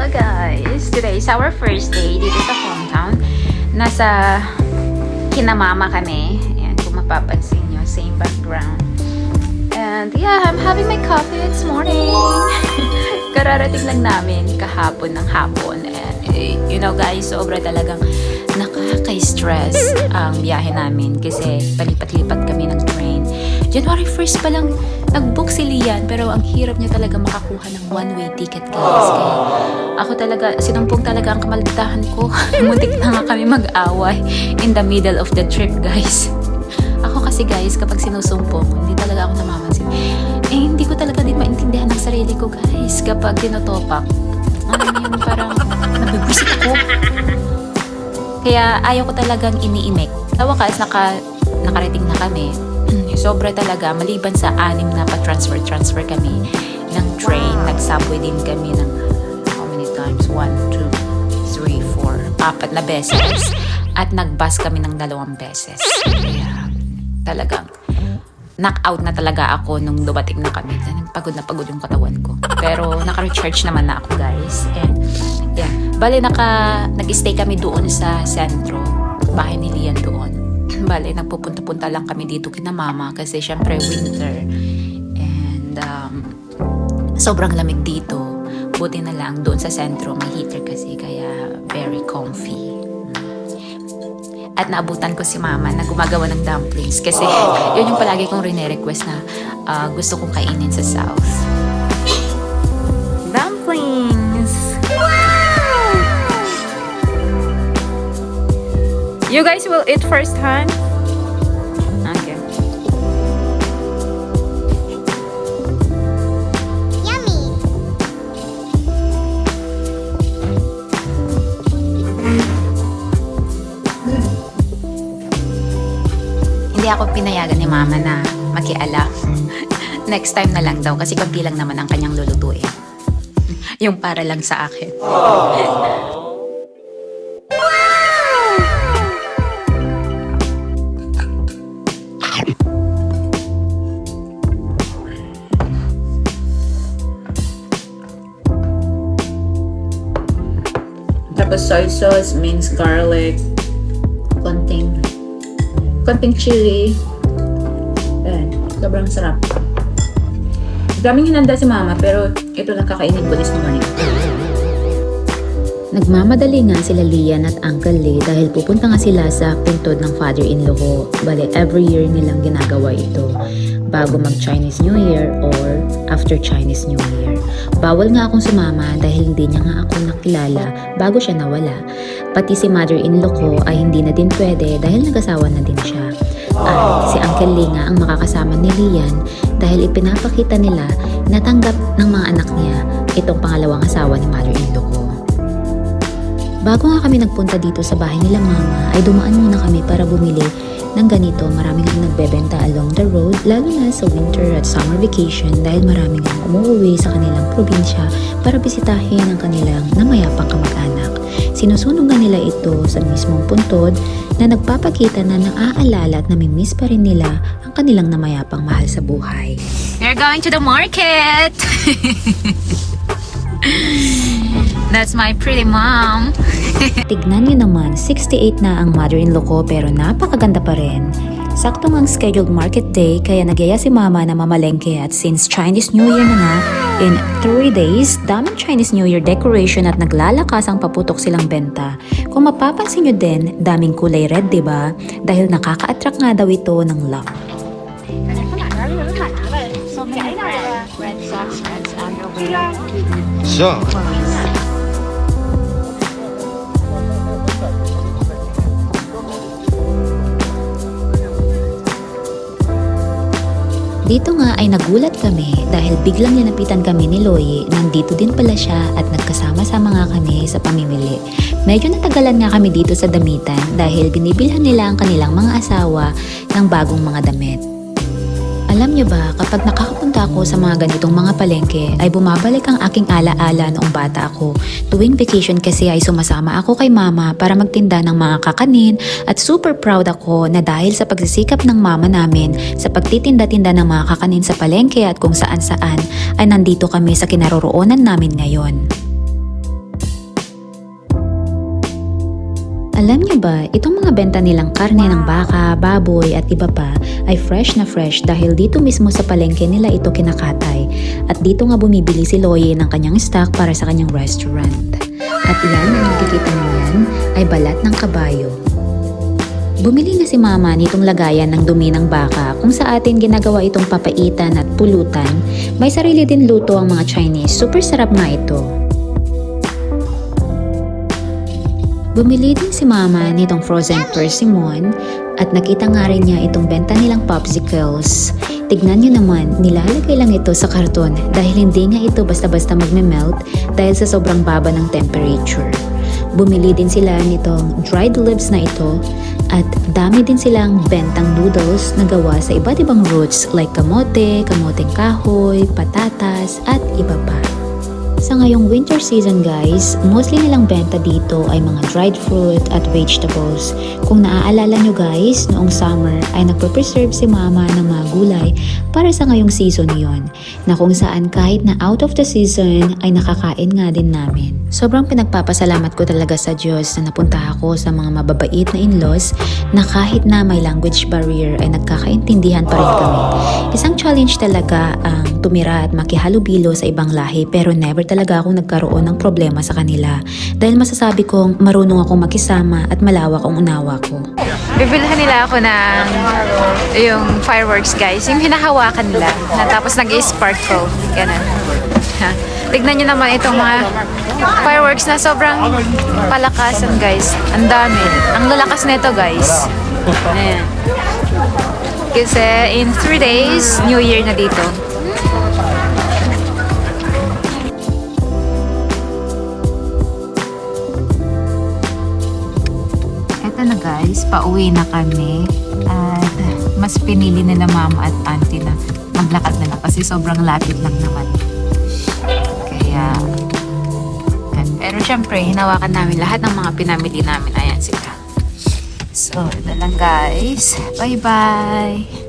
Hello guys! Today is our first day dito sa hometown. Nasa Kinamama kami. Ayan, kung mapapansin nyo, same background. And yeah, I'm having my coffee this morning. Kararating lang namin kahapon ng hapon. And you know guys, sobra talagang nakaka-stress ang biyahe namin kasi palipat-lipat kami ng train. January 1st pa lang nag-book si Lian, pero ang hirap niya talaga makakuha ng one-way ticket guys. Kaya ako talaga, sinumpong talaga ang kamaldahan ko. Muntik na nga kami mag-away in the middle of the trip guys. Ako kasi guys, kapag sinusumpong, hindi talaga ako namamansin. Hindi ko talaga din maintindihan ang sarili ko guys kapag tinotopak. Yung parang nabibwisit ako. Kaya ayaw ko talagang iniimik. Sa wakas, nakarating na kami. Sobra talaga, maliban sa 6 na pa-transfer kami ng train. Nag-subway din kami ng how many times? 1, 2, 3, 4, 4 na beses. At nag-bus kami ng 2 beses. Kaya talagang knock-out na talaga ako nung dumating na kami. Pagod na pagod yung katawan ko. Pero naka-recharge naman na ako guys. And yeah, bale nag-stay kami doon sa sentro. Bahay ni Lian doon. Bale, nagpupunta-punta lang kami dito kina mama kasi syempre winter. And sobrang lamig dito. Buti na lang doon sa sentro may heater kasi kaya very comfy. At naabutan ko si mama na gumagawa ng dumplings kasi yun yung palagi kong rene-request na gusto kong kainin sa South. Dumplings! Wow! You guys will eat first hand? Okay. Yummy. Hindi ako pinayagan ni mama na makialam. Next time na lang daw kasi konti lang naman ang kanyang lulutuin. Yung para lang sa akin. Tapos soy sauce, minced garlic, konting chili. Ayan, sobrang sarap. Daming hinanda si mama pero ito lang kakainin ko this morning. Nagmamadali nga sila Lian at Uncle Lee dahil pupunta nga sila sa puntod ng father-in-law ko. Bale, every year nilang ginagawa ito bago mag-Chinese New Year or after Chinese New Year. Bawal nga akong sumama dahil hindi niya nga ako nakilala bago siya nawala. Pati si mother-in-law ko ay hindi na din pwede dahil nag-asawa na din siya. At si Uncle Lee nga ang makakasama ni Lian dahil ipinapakita nila na tanggap ng mga anak niya itong pangalawang asawa ni mother-in-law ko. Bago nga kami nagpunta dito sa bahay nila mama, ay dumaan muna kami para bumili ng ganito. Maraming lang nagbebenta along the road, lalo na sa winter at summer vacation dahil maraming lang umuwi sa kanilang probinsya para bisitahin ang kanilang namayapang kamag-anak. Sinusunog nga nila ito sa mismong puntod na nagpapakita na naaalala at namimiss pa rin nila ang kanilang namayapang mahal sa buhay. We're going to the market! That's my pretty mom. Tignan nyo naman, 68 na ang mother-in-law ko pero napakaganda pa rin. Sakto ang scheduled market day kaya nagyaya si mama na mamalengke at since Chinese New Year na nga, in 3 days, daming Chinese New Year decoration at naglalakas ang paputok silang benta. Kung mapapansin nyo din, daming kulay red diba? Dahil nakaka-attract nga daw ito ng luck. Red socks, red underwear. So. Dito nga ay nagulat kami dahil biglang nilapitan kami ni Loie. Nandito din pala siya at nagkasama-sama nga kami sa pamimili. Medyo natagalan nga kami dito sa damitan dahil binibilhan nila ang kanilang mga asawa ng bagong mga damit. Alam niyo ba, kapag nakakapunta ako sa mga ganitong mga palengke, ay bumabalik ang aking alaala noong bata ako. Tuwing vacation kasi ay sumasama ako kay mama para magtinda ng mga kakanin at super proud ako na dahil sa pagsisikap ng mama namin sa pagtitinda-tinda ng mga kakanin sa palengke at kung saan-saan ay nandito kami sa kinaroroonan namin ngayon. Alam niyo ba, itong mga benta nilang karne ng baka, baboy at iba pa ay fresh na fresh dahil dito mismo sa palengke nila ito kinakatay. At dito nga bumibili si Loye ng kanyang stock para sa kanyang restaurant. At yan, ang nakikita niyo yan, ay balat ng kabayo. Bumili na si Mama nitong lagayan ng dumi ng baka kung sa atin ginagawa itong papaitan at pulutan. May sarili din luto ang mga Chinese, super sarap nga ito. Bumili din si Mama nitong frozen persimmon at nakita nga rin niya itong benta nilang popsicles. Tignan niyo naman, nilalagay lang ito sa karton dahil hindi nga ito basta-basta magme-melt dahil sa sobrang baba ng temperature. Bumili din sila nitong dried leaves na ito at dami din silang bentang noodles na gawa sa iba't ibang roots like kamote, kamoteng kahoy, patatas at iba pa. Sa ngayong winter season guys, mostly nilang benta dito ay mga dried fruit at vegetables. Kung naaalala nyo guys, noong summer ay nagpe-preserve si Mama ng mga gulay para sa ngayong season yon, na kung saan kahit na out of the season ay nakakain nga din namin. Sobrang pinagpapasalamat ko talaga sa Diyos na napunta ako sa mga mababait na in-laws na kahit na may language barrier ay nagkakaintindihan pa rin kami. Isang challenge talaga ang tumira at makihalubilo sa ibang lahi pero never talaga akong nagkaroon ng problema sa kanila dahil masasabi kong marunong akong makisama at malawak ang unawa ko. Bibilhan nila ako ng yung fireworks guys, yung hinahawakan nila na tapos nag-sparkle. Ganun. Ha. Tignan nyo naman itong mga fireworks na sobrang palakasan guys. Ang dami. Ang lalakas nito guys. Ayan. Kasi in 3 days, New Year na dito. Eto na guys, pauwi na kami. At mas pinili nila mama at auntie na maglakad na lang kasi sobrang lapit lang naman. Kaya, pero syempre, hinawakan namin lahat ng mga pinamili namin. Ayan sila. So, ito lang guys. Bye-bye!